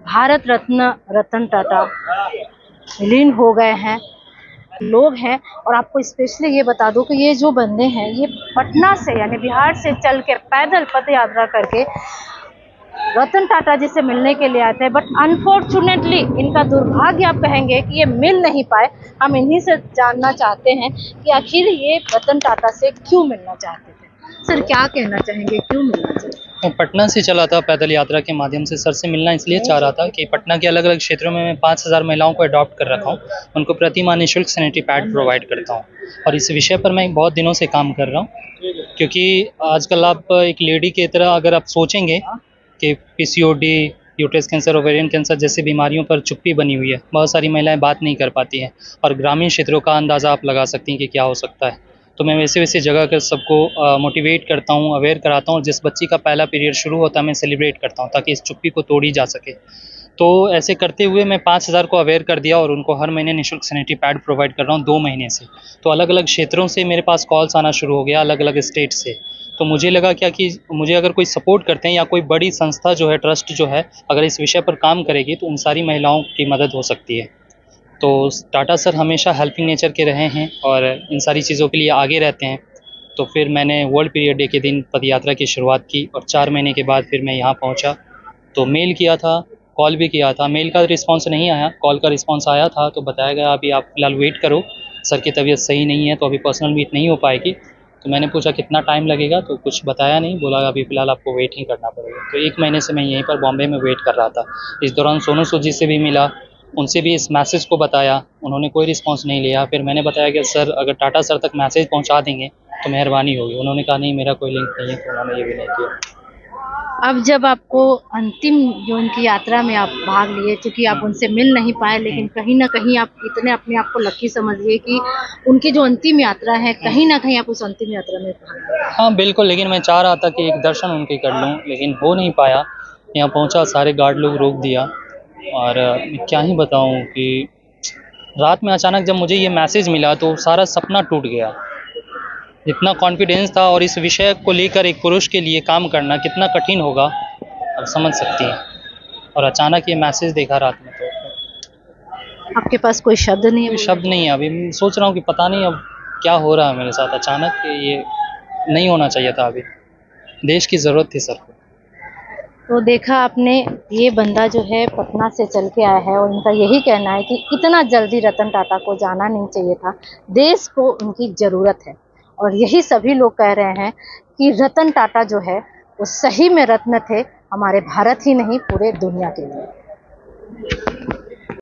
भारत रत्न रतन टाटा विलीन हो गए हैं लोग हैं। और आपको स्पेशली ये बता दूं कि ये जो बंदे हैं ये पटना से यानी बिहार से चल के पैदल पद यात्रा करके रतन टाटा जी से मिलने के लिए आते हैं। बट अनफॉर्चुनेटली इनका दुर्भाग्य आप कहेंगे कि ये मिल नहीं पाए। हम इन्हीं से जानना चाहते हैं कि आखिर ये रतन टाटा से क्यों मिलना चाहते थे। सर क्या कहना चाहेंगे, क्यों मिलना चाहते? मैं पटना से चला था पैदल यात्रा के माध्यम से। सर से मिलना इसलिए चाह रहा था कि पटना के अलग अलग क्षेत्रों में मैं 5,000 महिलाओं को अडॉप्ट कर रखा हूँ। उनको प्रति माह निःशुल्क सैनिटरी पैड प्रोवाइड करता हूँ और इस विषय पर मैं बहुत दिनों से काम कर रहा हूँ। क्योंकि आजकल आप एक लेडी की तरह अगर आप सोचेंगे कि PCOD, uterus cancer, ovarian cancer जैसी बीमारियों पर चुप्पी बनी हुई है, बहुत सारी महिलाएं बात नहीं कर पाती हैं और ग्रामीण क्षेत्रों का अंदाज़ा आप लगा सकती हैं कि क्या हो सकता है। तो मैं वैसे वैसे जगह कर सबको मोटिवेट करता हूँ, अवेयर कराता हूँ। जिस बच्ची का पहला पीरियड शुरू होता है मैं सेलिब्रेट करता हूँ ताकि इस चुप्पी को तोड़ी जा सके। तो ऐसे करते हुए मैं 5,000 को अवेयर कर दिया और उनको हर महीने निःशुल्क सैनिटरी पैड प्रोवाइड कर रहा हूँ 2 महीने से। तो अलग अलग क्षेत्रों से मेरे पास कॉल्स आना शुरू हो गया, अलग अलग स्टेट से। तो मुझे लगा क्या कि मुझे अगर कोई सपोर्ट करते हैं या कोई बड़ी संस्था जो है, ट्रस्ट जो है, अगर इस विषय पर काम करेगी तो उन सारी महिलाओं की मदद हो सकती है। तो टाटा सर हमेशा हेल्पिंग नेचर के रहे हैं और इन सारी चीज़ों के लिए आगे रहते हैं। तो फिर मैंने वर्ल्ड पीरियड डे के दिन पदयात्रा की शुरुआत की और 4 महीने के बाद फिर मैं यहाँ पहुँचा। तो मेल किया था, कॉल भी किया था। मेल का रिस्पॉन्स नहीं आया, कॉल का रिस्पॉन्स आया था। तो बताया गया अभी आप फ़िलहाल वेट करो, सर की तबीयत सही नहीं है तो अभी पर्सनल मीट नहीं हो पाएगी। तो मैंने पूछा कितना टाइम लगेगा, तो कुछ बताया नहीं, बोला अभी फ़िलहाल आपको वेट ही करना पड़ेगा। तो 1 महीने से मैं यहीं पर बॉम्बे में वेट कर रहा था। इस दौरान सोनू सूद जी से भी मिला, उनसे भी इस मैसेज को बताया, उन्होंने कोई रिस्पॉन्स नहीं लिया। फिर मैंने बताया कि सर अगर टाटा सर तक मैसेज पहुँचा देंगे तो मेहरबानी होगी। उन्होंने कहा नहीं मेरा कोई लिंक नहीं है, तो उन्होंने ये भी नहीं किया। अब जब आपको अंतिम जो उनकी यात्रा में आप भाग लिए, क्योंकि आप उनसे मिल नहीं पाए, लेकिन कहीं ना कहीं आप इतने अपने आप को लकी समझिए कि उनकी जो अंतिम यात्रा है कहीं ना कहीं आप उस अंतिम यात्रा में भाग लिए। हाँ बिल्कुल, लेकिन मैं चाह रहा था कि एक दर्शन उनके कर लूँ, लेकिन हो नहीं पाया। यहाँ पहुँचा, सारे गार्ड लोग रोक दिया और मैं क्या ही बताऊँ कि रात में अचानक जब मुझे ये मैसेज मिला तो सारा सपना टूट गया। इतना कॉन्फिडेंस था और इस विषय को लेकर एक पुरुष के लिए काम करना कितना कठिन होगा आप समझ सकती हैं। और अचानक ये मैसेज देखा रात में तो आपके पास कोई शब्द नहीं है कोई बोलने शब्द नहीं है। अभी मैं सोच रहा हूँ कि पता नहीं अब क्या हो रहा है मेरे साथ अचानक, कि ये नहीं होना चाहिए था। अभी देश की ज़रूरत थी सर को। तो देखा आपने, ये बंदा जो है पटना से चल के आया है और इनका यही कहना है कि इतना जल्दी रतन टाटा को जाना नहीं चाहिए था, देश को उनकी ज़रूरत है। और यही सभी लोग कह रहे हैं कि रतन टाटा जो है वो सही में रत्न थे, हमारे भारत ही नहीं पूरे दुनिया के लिए।